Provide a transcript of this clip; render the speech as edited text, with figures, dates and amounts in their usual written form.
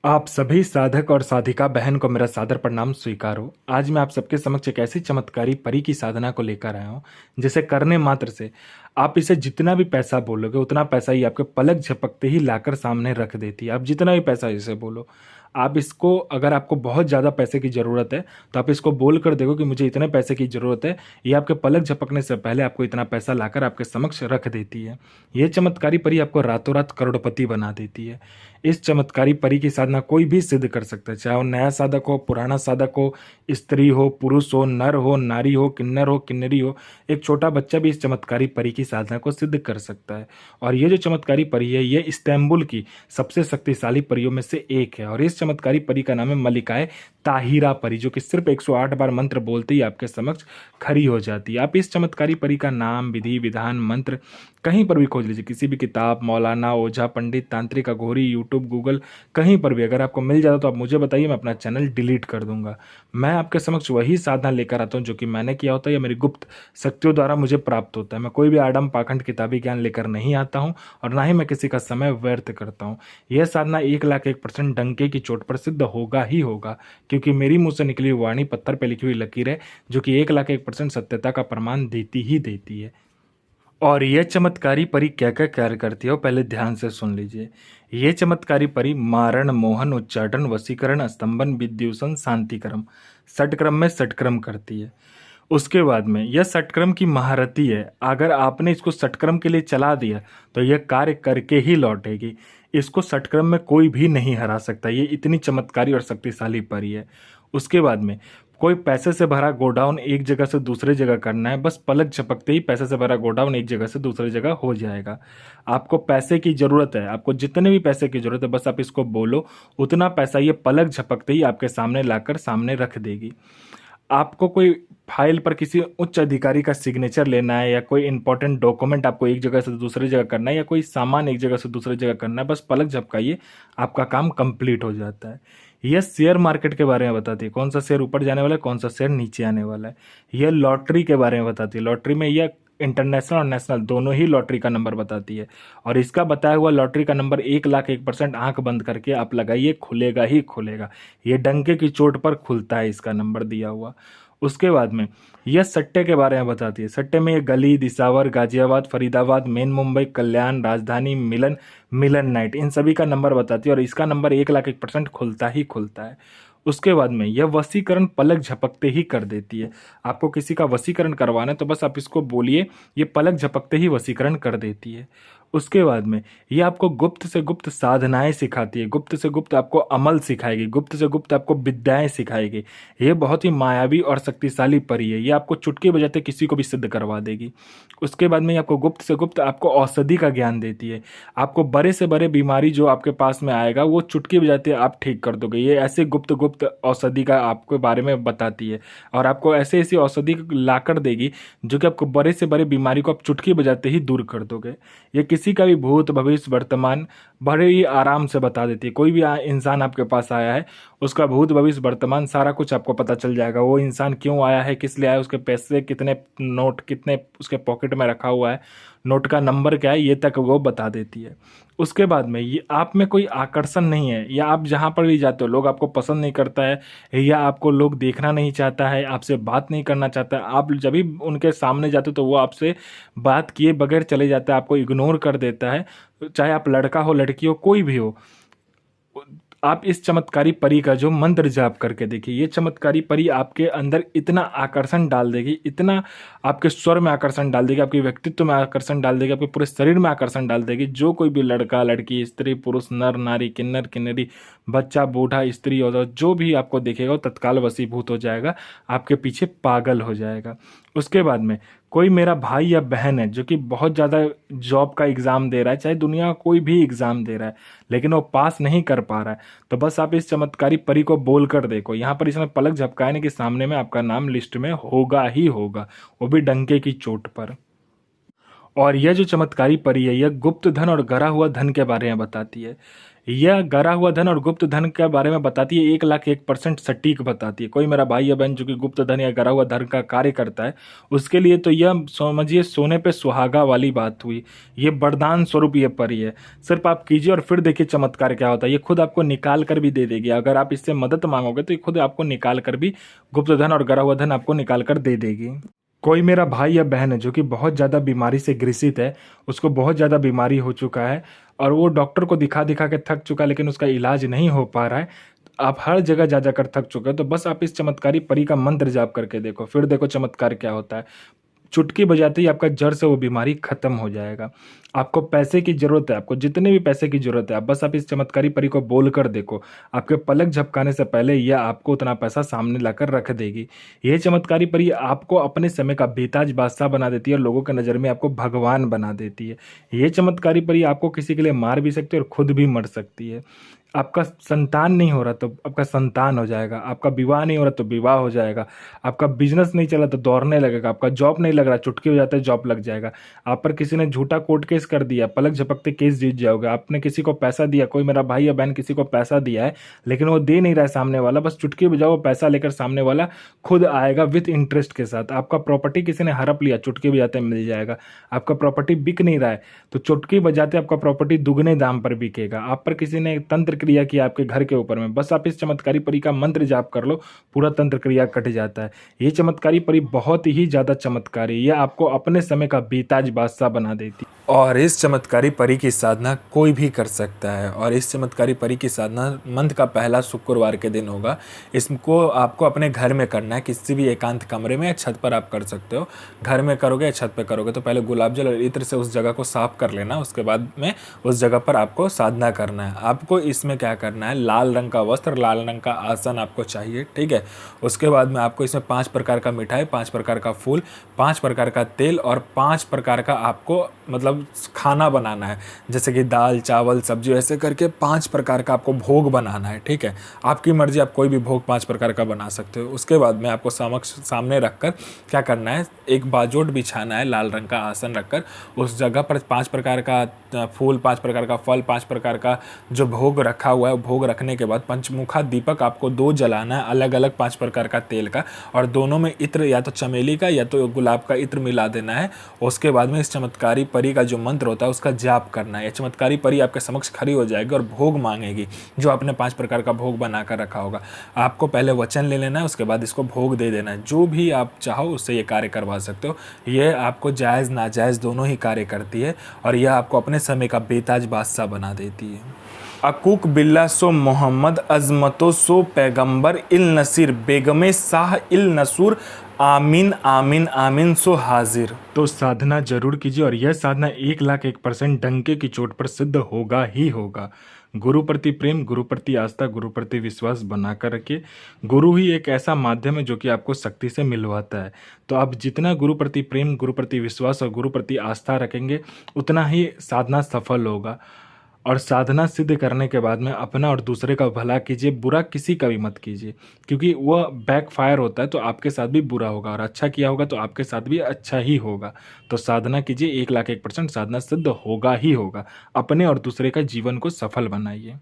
आप सभी साधक और साधिका बहन को मेरा सादर प्रणाम स्वीकार हो। आज मैं आप सबके समक्ष एक ऐसी चमत्कारी परी की साधना को लेकर आया हूँ, जिसे करने मात्र से आप इसे जितना भी पैसा बोलोगे उतना पैसा ही आपके पलक झपकते ही लाकर सामने रख देती है। आप जितना भी पैसा इसे बोलो, आप इसको, अगर आपको बहुत ज़्यादा पैसे की ज़रूरत है तो आप इसको बोल कर देखो कि मुझे इतने पैसे की ज़रूरत है। ये आपके पलक झपकने से पहले आपको इतना पैसा लाकर आपके समक्ष रख देती है। ये चमत्कारी परी आपको रातों रात करोड़पति बना देती है। इस चमत्कारी परी की साधना कोई भी सिद्ध कर सकता है, चाहे वो नया साधक हो, पुराना साधक हो, स्त्री हो, पुरुष हो, नर हो, नारी हो, किन्नर हो, किन्नरी हो। एक छोटा बच्चा भी इस चमत्कारी परी की साधना को सिद्ध कर सकता है। और ये जो चमत्कारी परी है, ये इस्तांबुल की सबसे शक्तिशाली परियों में से एक है। और इस चमत्कारी परी का नाम है मलिकाए ताहिरा परी, जो कि सिर्फ 108 बार मंत्र बोलते ही आपके समक्ष खड़ी हो जाती है। आप इस चमत्कारी परी का नाम, विधि विधान, मंत्र कहीं पर भी खोज लीजिए, किसी भी किताब, मौलाना, ओझा, पंडित, तांत्रिक, अघोरी, यूट्यूब, गूगल, कहीं पर भी अगर आपको मिल जाता तो आप मुझे बताइए, मैं अपना चैनल डिलीट कर दूंगा। मैं आपके समक्ष वही साधना लेकर आता हूँ जो कि मैंने किया होता है या मेरी गुप्त शक्तियों द्वारा मुझे प्राप्त होता है। मैं कोई भी आडम पाखंड किताबी ज्ञान लेकर नहीं आता हूँ और ना ही मैं किसी का समय व्यर्थ करता हूँ। यह साधना 1,01% डंके की चोट पर सिद्ध होगा ही होगा, क्योंकि मेरी मुंह से निकली हुई वाणी पत्थर पर लिखी हुई लकीर है, जो कि 1,01% सत्यता का प्रमाण देती ही देती है। और यह चमत्कारी परी क्या क्या कार्य करती है वो पहले ध्यान से सुन लीजिए। ये चमत्कारी परी मारण, मोहन, उच्चाटन, वशीकरण, स्तंभन, विद्युषण, शांतिक्रम, षटक्रम में षटक्रम करती है। उसके बाद में यह षटक्रम की महारथी है। अगर आपने इसको षटक्रम के लिए चला दिया तो यह कार्य करके ही लौटेगी। इसको षटक्रम में कोई भी नहीं हरा सकता। ये इतनी चमत्कारी और शक्तिशाली परी है। उसके बाद में कोई पैसे से भरा गोडाउन एक जगह से दूसरे जगह करना है, बस पलक झपकते ही पैसे से भरा गोडाउन एक जगह से दूसरी जगह हो जाएगा। आपको पैसे की ज़रूरत है, आपको जितने भी पैसे की ज़रूरत है, बस आप इसको बोलो, उतना पैसा ये पलक झपकते ही आपके सामने लाकर सामने रख देगी। आपको कोई फाइल पर किसी उच्च अधिकारी का सिग्नेचर लेना है, या कोई इंपॉर्टेंट डॉक्यूमेंट आपको एक जगह से दूसरी जगह करना है, या कोई सामान एक जगह से दूसरी जगह करना है, बस पलक झपकाइए, आपका काम कंप्लीट हो जाता है। यह शेयर मार्केट के बारे में बताती है, कौन सा शेयर ऊपर जाने वाला है, कौन सा शेयर नीचे आने वाला है। यह लॉटरी के बारे में बताती है, लॉटरी में यह इंटरनेशनल और नेशनल दोनों ही लॉटरी का नंबर बताती है। और इसका बताया हुआ लॉटरी का नंबर 1,01% आंख बंद करके आप लगाइए, खुलेगा ही खुलेगा। ये डंके की चोट पर खुलता है, इसका नंबर दिया हुआ। उसके बाद में यह सट्टे के बारे में बताती है। सट्टे में ये गली, दिसावर, गाजियाबाद, फरीदाबाद, मेन मुंबई, कल्याण, राजधानी, मिलन, मिलन नाइट, इन सभी का नंबर बताती है। और इसका नंबर 1,01% खुलता ही खुलता है। उसके बाद में यह वशीकरण पलक झपकते ही कर देती है। आपको किसी का वशीकरण करवाना है तो बस आप इसको बोलिए, ये पलक झपकते ही वशीकरण कर देती है। उसके बाद में ये आपको गुप्त से गुप्त साधनाएं सिखाती है, गुप्त से गुप्त आपको अमल सिखाएगी, गुप्त से गुप्त आपको विद्याएं सिखाएगी। ये बहुत ही मायावी और शक्तिशाली परी है। ये आपको चुटकी बजाते किसी को भी सिद्ध करवा देगी। उसके बाद में ये आपको गुप्त से गुप्त आपको औषधि का ज्ञान देती है। आपको बड़े से बड़े बीमारी जो आपके पास में आएगा वो चुटकी बजाते आप ठीक कर दोगे। ये ऐसे गुप्त गुप्त औषधि का आपके बारे में बताती है, और आपको ऐसे ऐसी औषधि ला कर देगी जो कि आपको बड़े से बड़े बीमारी को आप चुटकी बजाते ही दूर कर दोगे। ये किसी का भी भूत, भविष्य, वर्तमान बड़े ही आराम से बता देती है। कोई भी इंसान आपके पास आया है, उसका भूत, भविष्य, वर्तमान सारा कुछ आपको पता चल जाएगा। वो इंसान क्यों आया है, किस लिए आया है, उसके पैसे कितने, नोट कितने उसके पॉकेट में रखा हुआ है, नोट का नंबर क्या है, ये तक वो बता देती है। उसके बाद में ये आप में कोई आकर्षण नहीं है, या आप जहाँ पर भी जाते हो लोग आपको पसंद नहीं करता है, या आपको लोग देखना नहीं चाहता है, आपसे बात नहीं करना चाहता है, आप जब भी उनके सामने जाते हो तो वो आपसे बात किए बगैर चले जाता है, आपको इग्नोर कर देता है। चाहे आप लड़का हो, लड़की हो, कोई भी हो, आप इस चमत्कारी परी का जो मंत्र जाप करके देखिए। ये चमत्कारी परी आपके अंदर इतना आकर्षण डाल देगी, इतना आपके स्वर में आकर्षण डाल देगी, आपके व्यक्तित्व में आकर्षण डाल देगी, आपके पूरे शरीर में आकर्षण डाल देगी। जो कोई भी लड़का, लड़की, स्त्री, पुरुष, नर, नारी, किन्नर, किन्नरी, बच्चा, बूढ़ा, स्त्री, औरत, जो भी आपको देखेगा वो तत्काल वशीभूत हो जाएगा, आपके पीछे पागल हो जाएगा। उसके बाद में कोई मेरा भाई या बहन है जो कि बहुत ज़्यादा जॉब का एग्ज़ाम दे रहा है, चाहे दुनिया का कोई भी एग्ज़ाम दे रहा है, लेकिन वो पास नहीं कर पा रहा है, तो बस आप इस चमत्कारी परी को बोल कर देखो। यहाँ पर इसमें पलक झपकाने के सामने में आपका नाम लिस्ट में होगा ही होगा, वो भी डंके की चोट पर। और यह जो चमत्कारी परी है, यह गुप्त धन और गरा हुआ धन के बारे में बताती है। यह गरा हुआ धन और गुप्त धन के बारे में बताती है, 1,01% सटीक बताती है। कोई मेरा भाई या बहन जो कि गुप्त धन या गरा हुआ धन का कार्य करता है, उसके लिए तो यह समझिए सोने पे सुहागा वाली बात हुई। ये वरदान स्वरूप ये परी है। सिर्फ आप कीजिए और फिर देखिए चमत्कार क्या होता है। ये खुद आपको निकाल कर भी दे देगी। अगर आप इससे मदद मांगोगे तो ये खुद आपको निकाल कर भी गुप्त धन और गरा हुआ धन आपको निकाल कर दे देगी। कोई मेरा भाई या बहन है जो कि बहुत ज़्यादा बीमारी से ग्रसित है, उसको बहुत ज़्यादा बीमारी हो चुका है और वो डॉक्टर को दिखा दिखा के थक चुका है, लेकिन उसका इलाज नहीं हो पा रहा है। आप हर जगह जा जाकर थक चुके हो, तो बस आप इस चमत्कारी परी का मंत्र जाप करके देखो, फिर देखो चमत्कार क्या होता है। चुटकी बजाते ही आपका जड़ से वो बीमारी खत्म हो जाएगा। आपको पैसे की ज़रूरत है, आपको जितने भी पैसे की ज़रूरत है, आप इस चमत्कारी परी को बोल कर देखो। आपके पलक झपकाने से पहले यह आपको उतना पैसा सामने लाकर रख देगी। ये चमत्कारी परी आपको अपने समय का बेताज बादशाह बना देती है और लोगों की नज़र में आपको भगवान बना देती है। ये चमत्कारी परी आपको किसी के लिए मार भी सकती है और खुद भी मर सकती है। आपका संतान नहीं हो रहा तो आपका संतान हो जाएगा, आपका विवाह नहीं हो रहा तो विवाह हो जाएगा, आपका बिजनेस नहीं चला तो दौड़ने लगेगा, आपका जॉब नहीं लग रहा, चुटकी हो जाता है जॉब लग जाएगा। आप पर किसी ने झूठा कोर्ट केस कर दिया, पलक झपकते केस जीत जाओगे। आपने किसी को पैसा दिया, कोई मेरा भाई या बहन किसी को पैसा दिया है लेकिन वो दे नहीं रहा है सामने वाला, बस चुटकी बजाओ वो पैसा लेकर सामने वाला खुद आएगा विथ इंटरेस्ट के साथ। आपका प्रॉपर्टी किसी ने हड़प लिया, चुटकी बजाते मिल जाएगा। आपका प्रॉपर्टी बिक नहीं रहा है तो चुटकी बजाते आपका प्रॉपर्टी दुगने दाम पर बिकेगा। आप पर किसी ने तंत्र क्रिया किया आपके घर के ऊपर में, बस आप इस चमत्कारी परी का मंत्र जाप कर लो, पूरा तंत्र क्रिया कट जाता है। ये चमत्कारी परी बहुत ही ज़्यादा चमत्कारी, यह आपको अपने समय का बेताज बादशाह बना देती है। और इस चमत्कारी परी की साधना कोई भी कर सकता है और इस चमत्कारी परी की साधना मंथ का पहला शुक्रवार के दिन होगा। इसको आपको अपने घर में करना है, किसी भी एकांत कमरे में या छत पर आप कर सकते हो। घर में करोगे या छत पर करोगे तो पहले गुलाब जल और इत्र से उस जगह को साफ कर लेना, उसके बाद में उस जगह पर आपको साधना करना है। आपको इसमें क्या करना है, लाल रंग का वस्त्र, लाल रंग का आसन आपको चाहिए, ठीक है। उसके बाद में आपको इसमें 5 प्रकार का मिठाई, 5 प्रकार का फूल, 5 प्रकार का तेल और 5 प्रकार का आपको मतलब खाना बनाना है, जैसे कि दाल चावल सब्जी, ऐसे करके 5 प्रकार का आपको भोग बनाना है, ठीक है। आपकी मर्जी, आप कोई भी भोग 5 प्रकार का बना सकते हो। उसके बाद में आपको सामने रखकर क्या करना है, एक बाजोट बिछाना है, लाल रंग का आसन रखकर उस जगह पर 5 प्रकार का फूल, 5 प्रकार का फल, 5 प्रकार का जो भोग रखा हुआ है, भोग रखने के बाद पंचमुखा दीपक आपको 2 जलाना है, अलग अलग 5 प्रकार का तेल का, और दोनों में इत्र या तो चमेली का या तो गुलाब का इत्र मिला देना है। उसके बाद में इस चमत्कारी परी का जो मंत्र होता है उसका जाप करना है। ये चमत्कारी परी आपके समक्ष खड़ी हो जाएगी और भोग मांगेगी, जो आपने 5 प्रकार का भोग बनाकर रखा होगा। आपको पहले वचन ले लेना है, उसके बाद इसको भोग दे देना है। जो भी आप चाहो उससे ये कार्य करवा सकते हो। ये आपको जायज़ नाजायज़ दोनों ही कार्य करती है और यह आपको अपने समय का बेताज बादशाह बना देती है। अकूक बिल्ला सो मोहम्मद अजमतो सो पैगंबर इल नसीर बेगमे शाह इल नसूर आमीन आमीन आमीन सो हाजिर। तो साधना जरूर कीजिए और यह साधना 1,01% डंके की चोट पर सिद्ध होगा ही होगा। गुरु प्रति प्रेम, गुरु प्रति आस्था, गुरु प्रति विश्वास बनाकर रखिए। गुरु ही एक ऐसा माध्यम है जो कि आपको शक्ति से मिलवाता है। तो आप जितना गुरु प्रति प्रेम, गुरु प्रति विश्वास और गुरु प्रति आस्था रखेंगे उतना ही साधना सफल होगा। और साधना सिद्ध करने के बाद में अपना और दूसरे का भला कीजिए, बुरा किसी का भी मत कीजिए, क्योंकि वह बैकफायर होता है तो आपके साथ भी बुरा होगा, और अच्छा किया होगा तो आपके साथ भी अच्छा ही होगा। तो साधना कीजिए, 1,01% साधना सिद्ध होगा ही होगा। अपने और दूसरे का जीवन को सफल बनाइए।